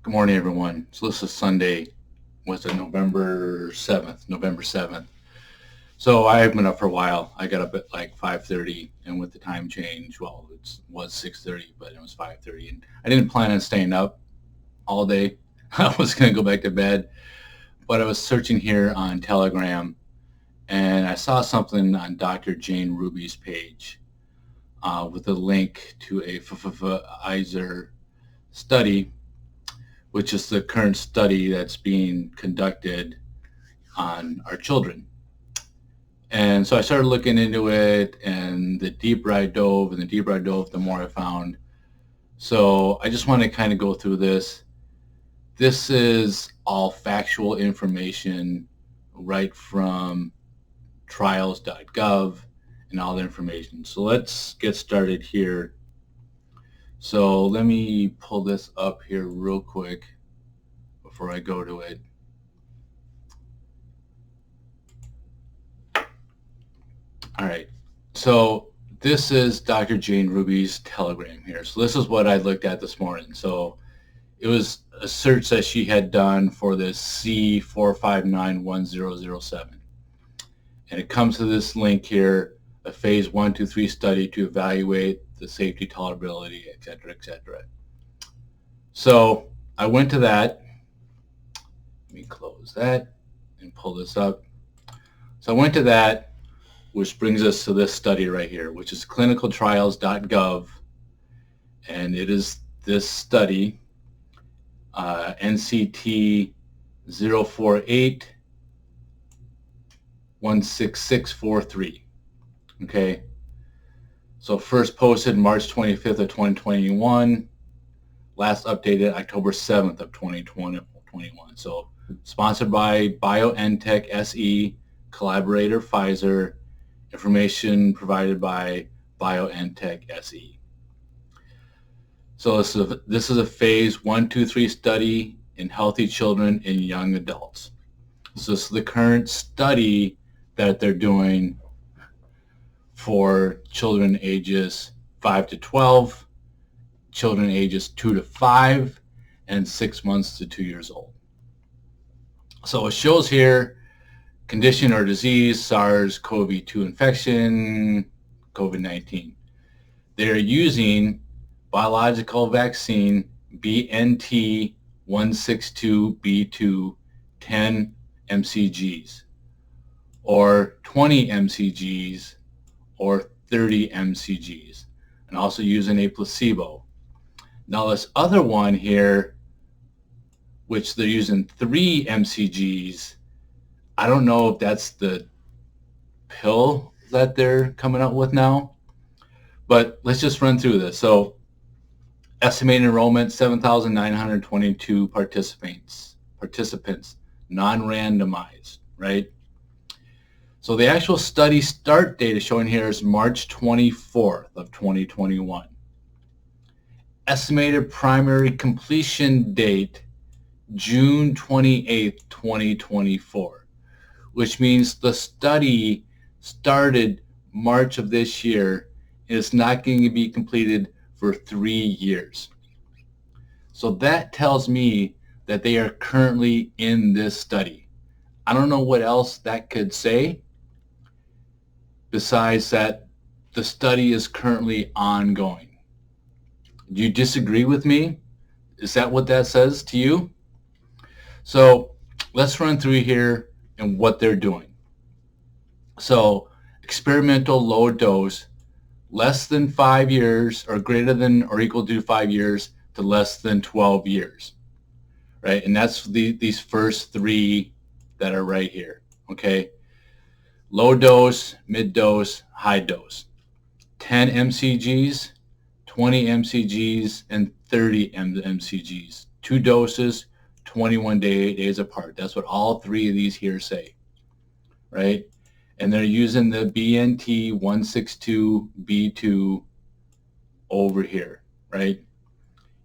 Good morning, everyone. So this is Sunday, was it November 7th? So I've been up for a while. I got up at like 5:30, and with the time change, well, it was 6:30, but it was 5:30. And I didn't plan on staying up all day. I was going to go back to bed, but I was searching here on Telegram, and I saw something on Dr. Jane Ruby's page with a link to a Pfizer study, which is the current study that's being conducted on our children. And so I started looking into it, and the deeper I dove, the more I found. So I just want to kind of go through this. This is all factual information right from trials.gov and all the information. So let's get started here. So let me pull this up here real quick before I go to it. All right, so this is Dr. Jane Ruby's Telegram here. So this is what I looked at this morning. So it was a search that she had done for this C4591007. And it comes to this link here, a phase 1-3 study to evaluate the safety, tolerability, et cetera, et cetera. So I went to that. Let me close that and pull this up. So I went to that, which brings us to this study right here, which is clinicaltrials.gov. And it is this study, NCT 048-16643. Okay. So first posted March 25th of 2021, last updated October 7th of 2021. So sponsored by BioNTech SE, collaborator Pfizer, information provided by BioNTech SE. So this is a phase 1-3 study in healthy children and young adults. So this is the current study that they're doing for children ages 5 to 12, children ages 2 to 5, and 6 months to 2 years old. So it shows here condition or disease, SARS-CoV-2 infection, COVID-19. They're using biological vaccine BNT162b2 10 mcgs or 20 mcgs or 30 mcgs, and also using a placebo. Now this other one here, which they're using 3 mcgs, I don't know if that's the pill that they're coming out with now, but let's just run through this. So estimated enrollment, 7,922 participants, non-randomized, right? So the actual study start date is showing here is March 24th of 2021. Estimated primary completion date, June 28th, 2024. Which means the study started March of this year and it's not going to be completed for 3 years. So that tells me that they are currently in this study. I don't know what else that could say besides that the study is currently ongoing. Do you disagree with me? Is that what that says to you? So let's run through here and what they're doing. So experimental low dose, less than 5 years or greater than or equal to 5 years to less than 12 years, right? And that's these first 3 that are right here, okay? Low dose, mid dose, high dose. 10 mcgs, 20 mcgs, and 30 mcgs. 2 doses, 21 days apart. That's what all 3 of these here say, right? And they're using the BNT162b2 over here, right?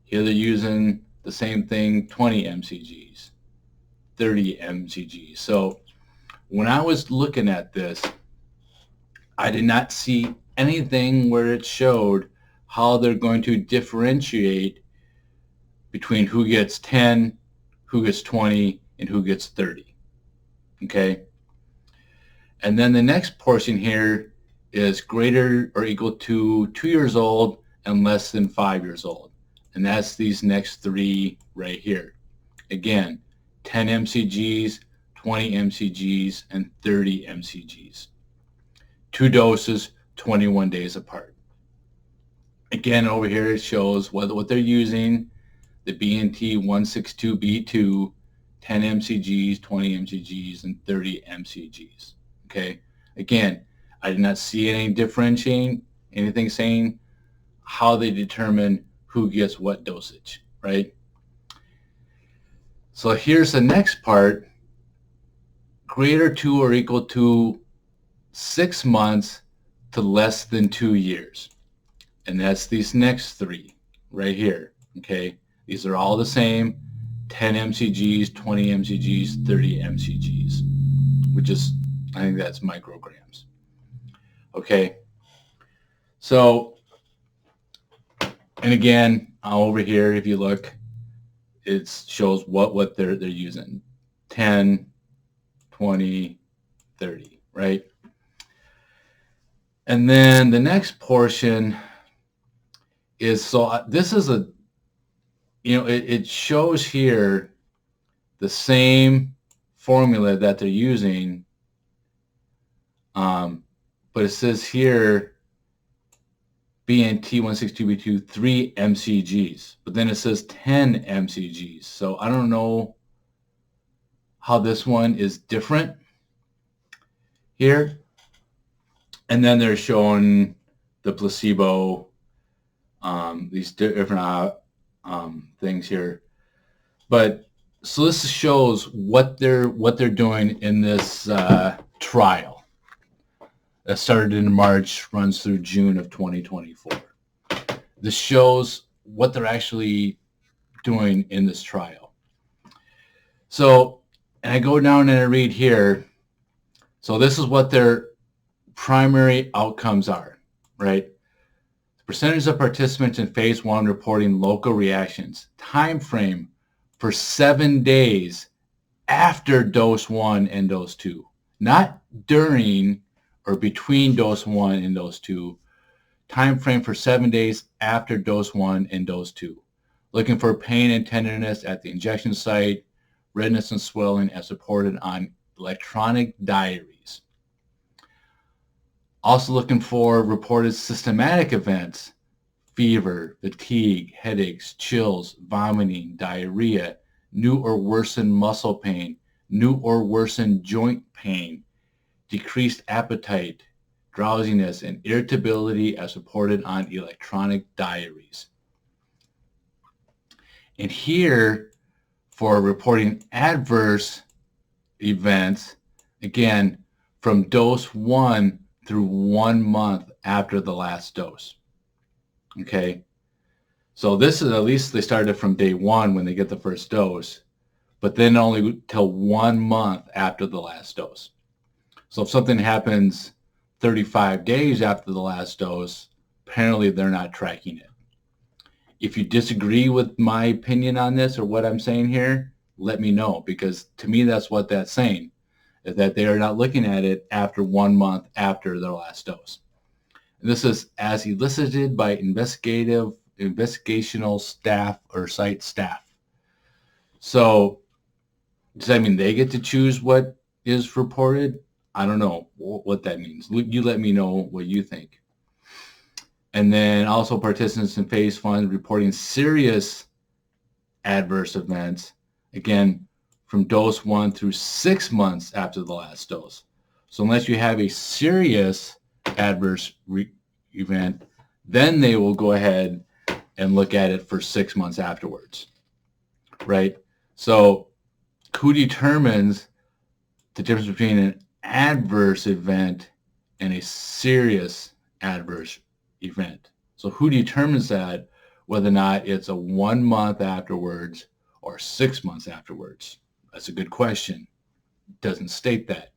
Here they're using the same thing, 20 mcgs, 30 mcgs. So when I was looking at this, I did not see anything where it showed how they're going to differentiate between who gets 10, who gets 20, and who gets 30. Okay? And then the next portion here is greater or equal to 2 years old and less than 5 years old. And that's these next three right here. Again, 10 mcgs, 20 mcgs, and 30 mcgs. 2 doses, 21 days apart. Again, over here it shows what they're using, the BNT162B2, 10 mcgs, 20 mcgs, and 30 mcgs. Okay. Again, I did not see any differentiating, anything saying how they determine who gets what dosage, right? So here's the next part, greater to or equal to 6 months to less than 2 years. And that's these next three right here, okay? These are all the same, 10 mcgs, 20 mcgs, 30 mcgs, which is, I think that's micrograms. Okay, so, and again, over here, if you look, it shows what they're using, 10, 20, 30, right? And then the next portion is, so this is a, it shows here the same formula that they're using, but it says here BNT162B2 3 mcgs, but then it says 10 mcgs. So I don't know how this one is different here. And then they're showing the placebo, these different things here. But so this shows what they're doing in this trial that started in March, runs through June of 2024. This shows what they're actually doing in this trial. So, and I go down and I read here. So this is what their primary outcomes are, right? The percentage of participants in phase 1 reporting local reactions, time frame for 7 days after dose 1 and dose 2, not during or between dose 1 and dose 2, time frame for 7 days after dose 1 and dose 2. Looking for pain and tenderness at the injection site, redness and swelling as reported on electronic diaries. Also looking for reported systematic events, fever, fatigue, headaches, chills, vomiting, diarrhea, new or worsened muscle pain, new or worsened joint pain, decreased appetite, drowsiness, and irritability as reported on electronic diaries. And here, for reporting adverse events, again, from dose 1 through 1 month after the last dose. Okay, so this is, at least they started from day 1 when they get the first dose, but then only till 1 month after the last dose. So if something happens 35 days after the last dose, apparently they're not tracking it. If you disagree with my opinion on this or what I'm saying here, let me know, because to me that's what that's saying, is that they are not looking at it after 1 month after their last dose. And this is as elicited by investigational staff or site staff. So does that mean they get to choose what is reported? I don't know what that means. You let me know what you think. And then also participants in phase 1 reporting serious adverse events, again, from dose 1 through 6 months after the last dose. So unless you have a serious adverse event, then they will go ahead and look at it for 6 months afterwards, right? So who determines the difference between an adverse event and a serious adverse event? So who determines that, whether or not it's a 1 month afterwards or 6 months afterwards? That's a good question. It doesn't state that.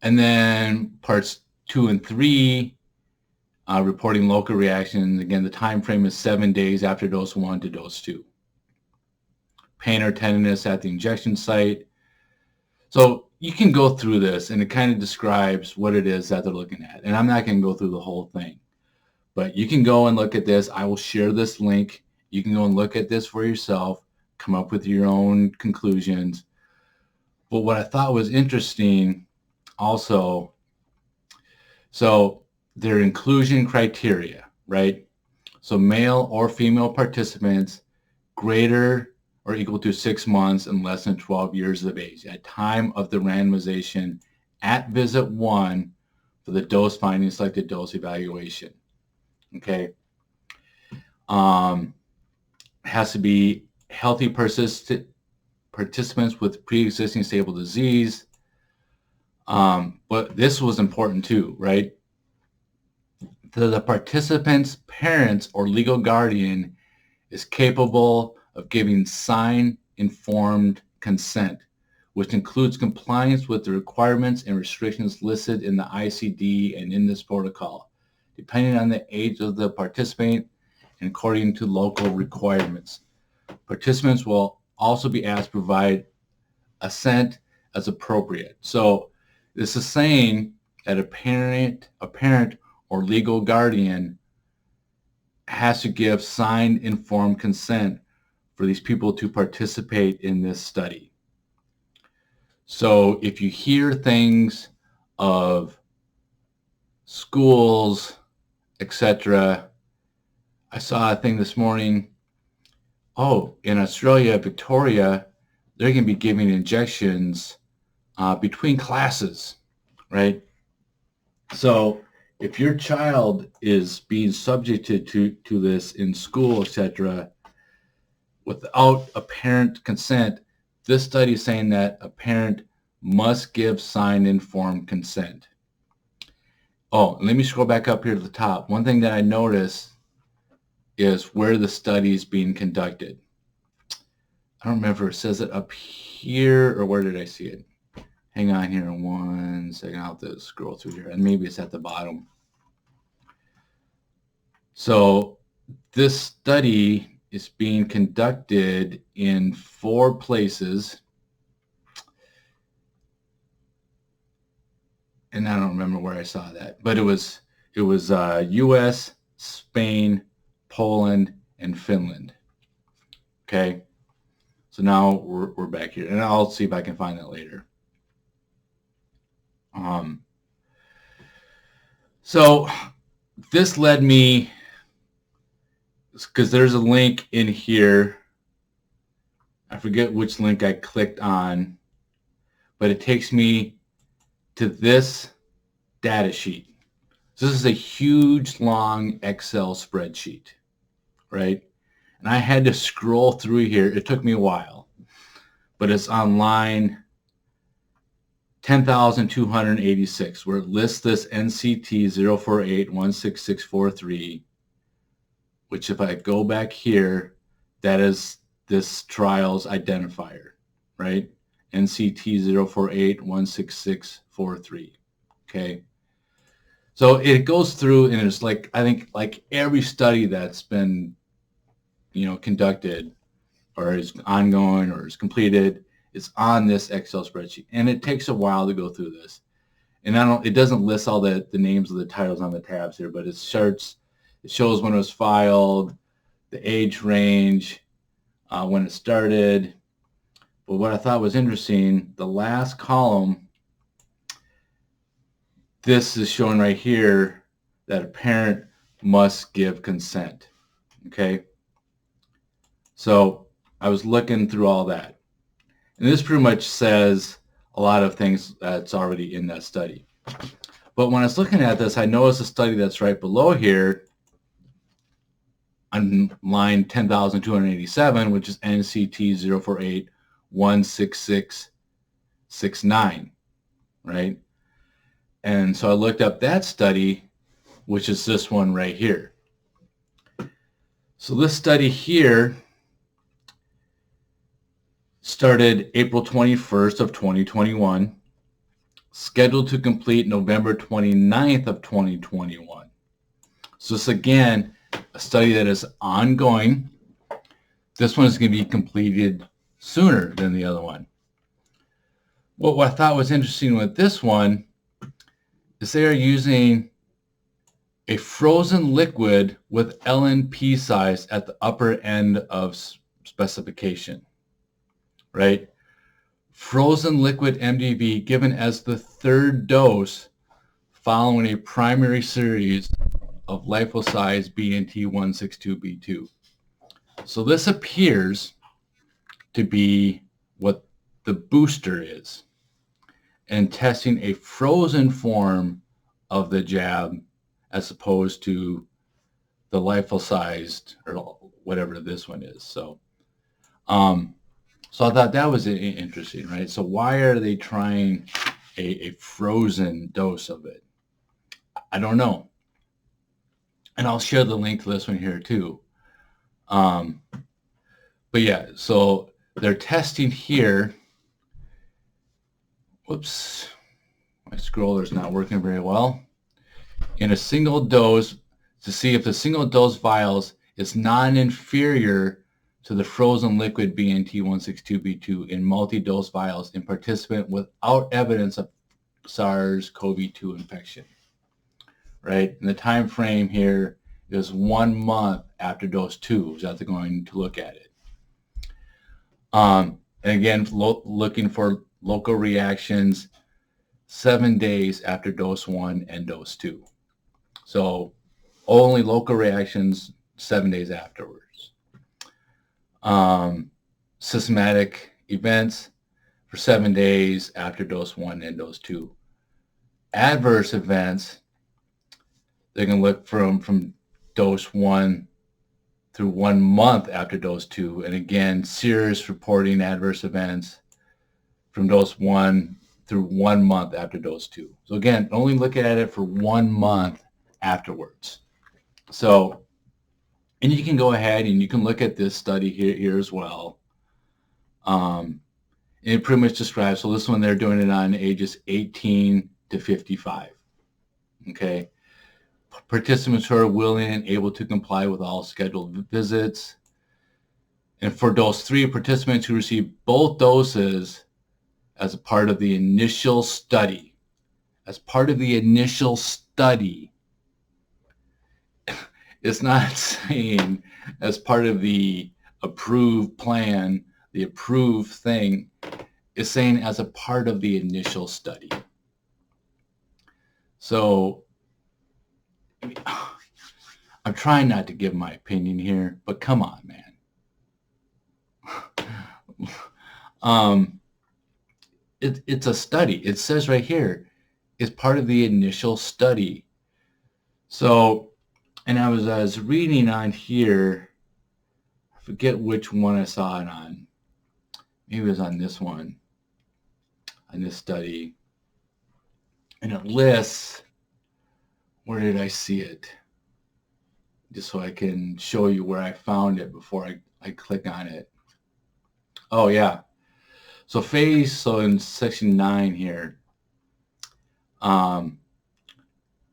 And then parts 2 and 3 reporting local reactions. Again, the time frame is 7 days after dose 1 to dose 2. Pain or tenderness at the injection site. So you can go through this, and it kind of describes what it is that they're looking at. And I'm not going to go through the whole thing, but you can go and look at this. I will share this link. You can go and look at this for yourself, come up with your own conclusions. But what I thought was interesting also, so their inclusion criteria, right? So male or female participants greater or equal to 6 months and less than 12 years of age at time of the randomization at visit 1 for the dose finding selected dose evaluation. Okay. Has to be healthy participants with pre-existing stable disease. But this was important too, right? The participant's parents or legal guardian is capable of giving sign-informed consent, which includes compliance with the requirements and restrictions listed in the ICD and in this protocol, depending on the age of the participant and according to local requirements. Participants will also be asked to provide assent as appropriate. So this is saying that a parent or legal guardian has to give signed informed consent for these people to participate in this study. So if you hear things of schools, etc., I saw a thing this morning, in Australia, Victoria, they're going to be giving injections between classes, right? So if your child is being subjected to this in school, etc., without a parent consent, this study is saying that a parent must give signed informed consent. Oh, let me scroll back up here to the top. One thing that I noticed is where the study is being conducted. I don't remember if it says it up here or where did I see it? Hang on here 1 second. I'll have to scroll through here, and maybe it's at the bottom. So this study is being conducted in 4 places, and I don't remember where I saw that, but it was U.S., Spain, Poland, and Finland. Okay, so now we're back here, and I'll see if I can find that later. So this led me, because there's a link in here, I forget which link I clicked on, but it takes me to this data sheet. So this is a huge, long Excel spreadsheet, right? And I had to scroll through here. It took me a while, but it's on line 10,286, where it lists this NCT 048-16643, which if I go back here, that is this trial's identifier, right? NCT 048-16643, okay? So it goes through, and it's like, I think like every study that's been, conducted or is ongoing or is completed, it's on this Excel spreadsheet, and it takes a while to go through this. And it doesn't list all the names of the titles on the tabs here, but it shows when it was filed, the age range, when it started. But what I thought was interesting, the last column, this is showing right here that a parent must give consent. Okay, so I was looking through all that. And this pretty much says a lot of things that's already in that study. But when I was looking at this, I noticed a study that's right below here on line 10,287, which is NCT 048-16669, right? And so I looked up that study, which is this one right here. So this study here started April 21st of 2021, scheduled to complete November 29th of 2021. So this, again, a study that is ongoing. This one is going to be completed sooner than the other one. What I thought was interesting with this one is they are using a frozen liquid with LNP size at the upper end of specification, right? Frozen liquid MDV given as the third dose following a primary series of liposomal BNT162b2. So this appears to be what the booster is, and testing a frozen form of the jab as opposed to the liposomal or whatever this one is. So I thought that was interesting, right? So why are they trying a frozen dose of it? I don't know. And I'll share the link to this one here too. But yeah, so they're testing here. Whoops, my scroller's not working very well. In a single dose to see if the single dose vials is non-inferior to the frozen liquid BNT162b2 in multi-dose vials in participant without evidence of SARS-CoV-2 infection. Right? And the time frame here is 1 month after dose 2 that they're going to look at it. And again, looking for local reactions 7 days after dose 1 and dose 2. So only local reactions 7 days afterwards. Systematic events for 7 days after dose 1 and dose 2. Adverse events, they can look from dose 1 through 1 month after dose 2. And again, serious reporting adverse events from dose 1 through 1 month after dose 2. So again, only look at it for 1 month afterwards. So, and you can go ahead and you can look at this study here as well. And it pretty much describes, so this one they're doing it on ages 18 to 55. Okay. Participants who are willing and able to comply with all scheduled visits. And for dose 3, participants who receive both doses as a part of the initial study. As part of the initial study. It's not saying as part of the approved plan, the approved thing. It's saying as a part of the initial study. So I'm trying not to give my opinion here, but come on, man. It's a study. It says right here, it's part of the initial study. So, and I was reading on here, I forget which one I saw it on. Maybe it was on this one, on this study. And it lists, where did I see it? Just so I can show you where I found it before I click on it. Oh, yeah. So so in section 9 here,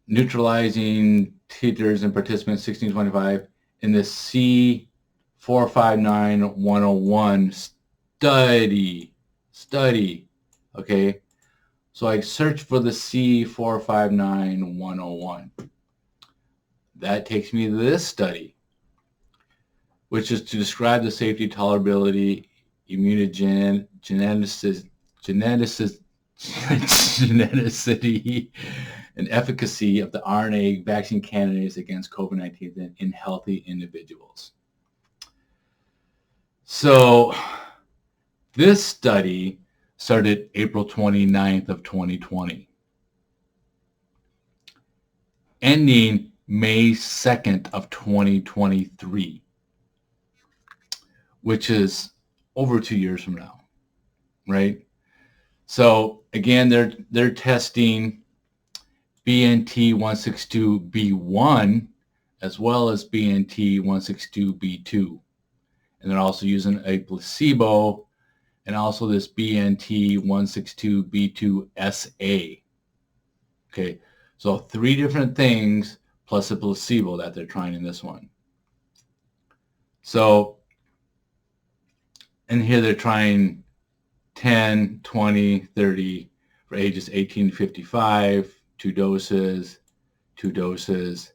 neutralizing titers and participants 1625 in the C459101 study. Okay, so I searched for the C459101. That takes me to this study, which is to describe the safety, tolerability, immunogenicity, and efficacy of the RNA vaccine candidates against COVID-19 in healthy individuals. So this study started April 29th of 2020, ending May 2nd of 2023, which is over 2 years from now, right? So again, they're testing BNT162b1 as well as BNT162b2. And they're also using a placebo and also this BNT162b2SA. Okay, so 3 different things plus a placebo that they're trying in this one. So, and here they're trying 10, 20, 30 for ages 18 to 55, 2 doses, 2 doses.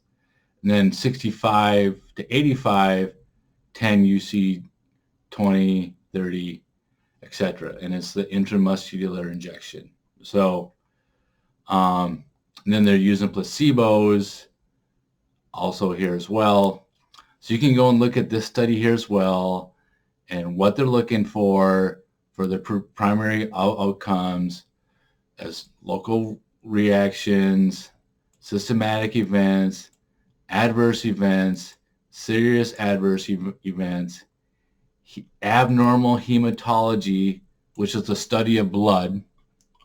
And then 65 to 85, 10 UC, 20, 30, etc. And it's the intramuscular injection. So, and then they're using placebos also here as well. So you can go and look at this study here as well and what they're looking for the primary outcomes as local reactions, systematic events, adverse events, serious adverse events, abnormal hematology, which is the study of blood.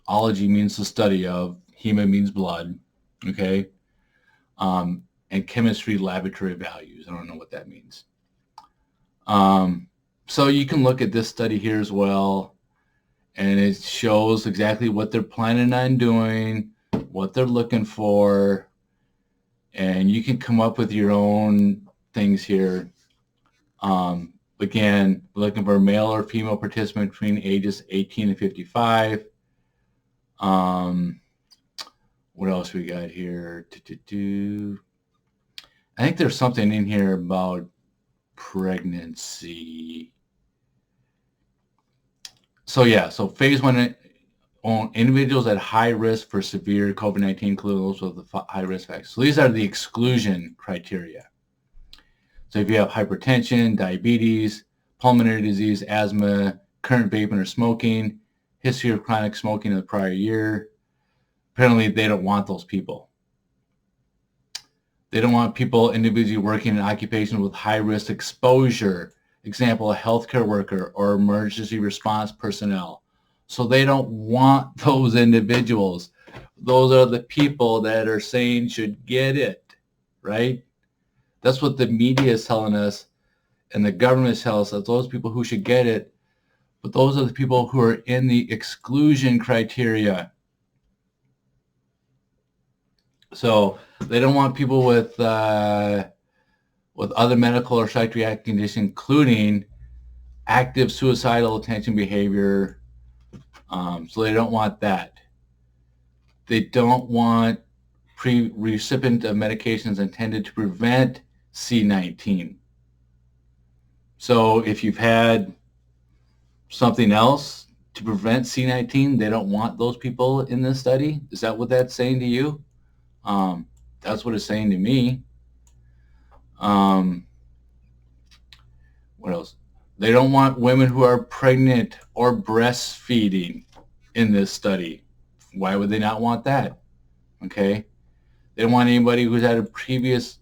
Ology means the study of, hema means blood, okay? And chemistry laboratory values. I don't know what that means. So you can look at this study here as well, and it shows exactly what they're planning on doing, what they're looking for, and you can come up with your own things here. Again, looking for a male or female participant between ages 18 and 55. What else we got here? I think there's something in here about pregnancy. So yeah, so phase 1 on individuals at high risk for severe COVID-19, including those with the high risk factors. So these are the exclusion criteria. So if you have hypertension, diabetes, pulmonary disease, asthma, current vaping or smoking, history of chronic smoking in the prior year, apparently they don't want those people. They don't want people individually working in occupations with high-risk exposure, example, a healthcare worker or emergency response personnel. So they don't want those individuals. Those are the people that are saying should get it, right? That's what the media is telling us, and the government is telling us that those people who should get it, but those are the people who are in the exclusion criteria. So they don't want people with other medical or psychiatric conditions, including active suicidal attention behavior. So they don't want that. They don't want recipient of medications intended to prevent C19. So if you've had something else to prevent C19, they don't want those people in this study. Is that what that's saying to you? That's what it's saying to me. What else? They don't want women who are pregnant or breastfeeding in this study. Why would they not want that? Okay. They don't want anybody who's had a previous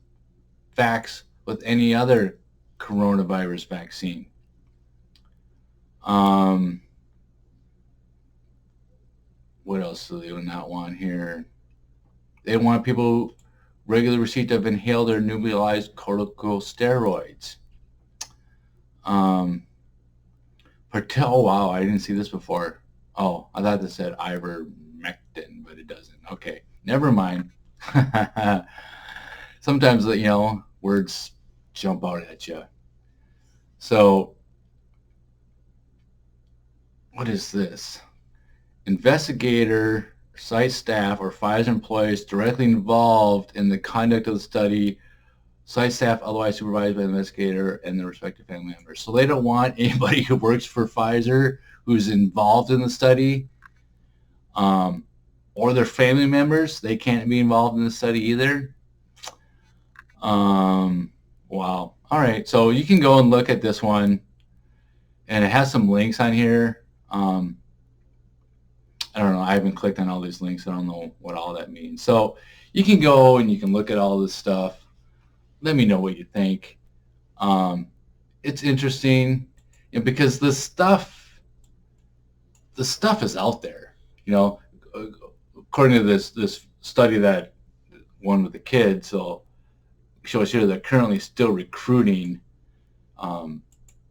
vax with any other coronavirus vaccine. What else do they not want here? They want people regular receipt of inhaled or nebulized corticosteroids. Oh wow, I didn't see this before. Oh, I thought this said ivermectin, but it doesn't. Okay, never mind. Sometimes, words jump out at you. So, what is this? Investigator, site staff, or Pfizer employees directly involved in the conduct of the study, site staff otherwise supervised by the investigator and their respective family members. So they don't want anybody who works for Pfizer who's involved in the study, or their family members. They can't be involved in the study either. Wow. All right. So you can go and look at this one, and it has some links on here. I don't know. I haven't clicked on all these links. I don't know what all that means. So you can go and you can look at all this stuff. Let me know what you think. It's interesting, because the stuff is out there. According to this study that one with the kids, so shows here they're currently still recruiting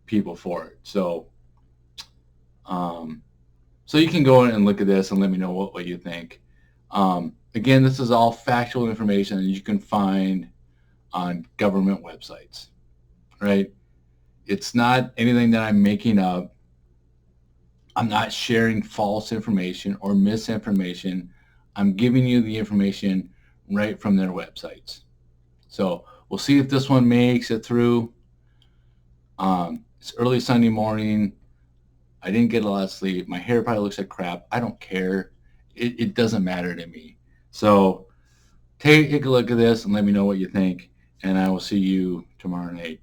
people for it. So so you can go in and look at this and let me know what you think. Again, this is all factual information that you can find on government websites, right? It's not anything that I'm making up. I'm not sharing false information or misinformation. I'm giving you the information right from their websites. So we'll see if this one makes it through. It's early Sunday morning. I didn't get a lot of sleep. My hair probably looks like crap. I don't care. It doesn't matter to me. So take a look at this and let me know what you think. And I will see you tomorrow night.